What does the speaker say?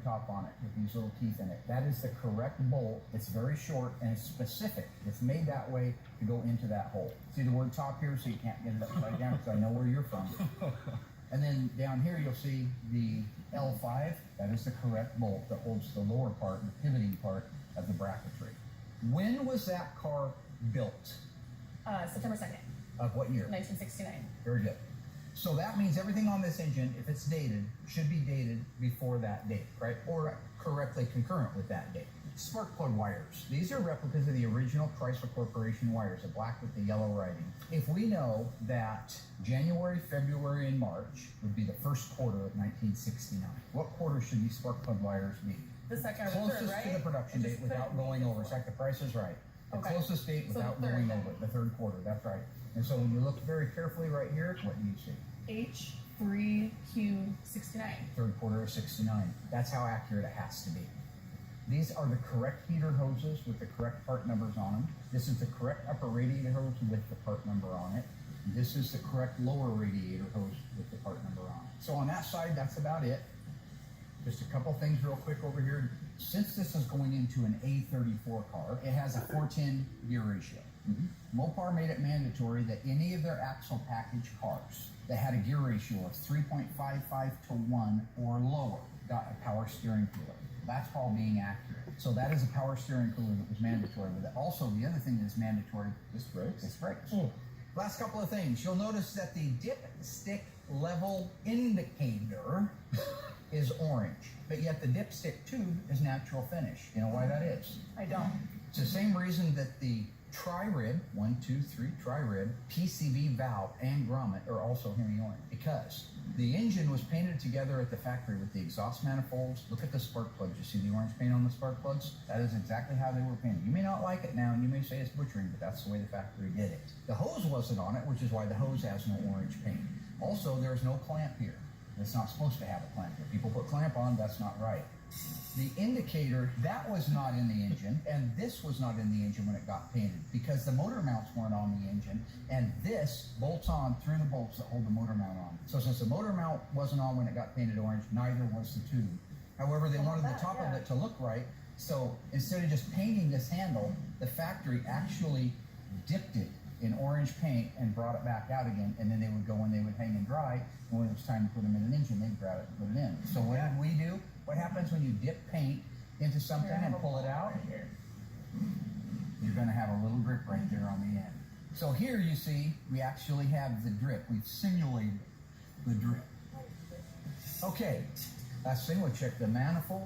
top on it with these little teeth in it. That is the correct bolt. It's very short and it's specific. It's made that way to go into that hole. See the word top here, so you can't get it upside down because I know where you're from. And then down here you'll see the L5. That is the correct bolt that holds the lower part, the pivoting part of the bracketry. When was that car built? September 2nd. Of what year? 1969. Very good. So that means everything on this engine, if it's dated, should be dated before that date, right? Or correctly concurrent with that date. Spark plug wires. These are replicas of the original Chrysler Corporation wires, the black with the yellow writing. If we know that January, February, and March would be the first quarter of 1969, what quarter should these spark plug wires be? The second or the Closest third, right? to the production date without going over. It's like the Price is Right. The Okay. closest date So without the third going then. over. The third quarter, that's right. And so when you look very carefully right here, what do you see? H3Q69. Third quarter of 69. That's how accurate it has to be. These are the correct heater hoses with the correct part numbers on them. This is the correct upper radiator hose with the part number on it. This is the correct lower radiator hose with the part number on it. So on that side, that's about it. Just a couple things real quick over here. Since this is going into an A34 car, it has a 410 gear ratio. Mopar made it mandatory that any of their axle package cars that had a gear ratio of 3.55 to 1 or lower got a power steering cooler. That's called being accurate. So that is a power steering cooler that was mandatory with it. Also, the other thing that's mandatory is brakes. It's brakes. Last couple of things. You'll notice that the dipstick level indicator is orange, but yet the dipstick tube is natural finish. You know why that is? I don't. It's the same reason that the tri-rib, 1, 2, 3, tri-rib, PCV valve and grommet are also hemi-orange, because the engine was painted together at the factory with the exhaust manifolds. Look at the spark plugs. You see the orange paint on the spark plugs? That is exactly how they were painted. You may not like it now, and you may say it's butchering, but that's the way the factory did it. The hose wasn't on it, which is why the hose has no orange paint. Also, there's no clamp here. It's not supposed to have a clamp here. People put clamp on, that's not right. The indicator, that was not in the engine, and this was not in the engine when it got painted, because the motor mounts weren't on the engine, and this bolts on through the bolts that hold the motor mount on. So since the motor mount wasn't on when it got painted orange, neither was the tube. However, they wanted the top of it to look right, so instead of just painting this handle, the factory actually dipped it in orange paint and brought it back out again, and then they would go and they would hang and dry, and when it was time to put them in an engine, they'd grab it and put it in. So what did we do? What happens when you dip paint into something and pull it out? You're going to have a little drip right there on the end. So here you see, we actually have the drip. We've simulated the drip. Okay, last thing, we'll check the manifold.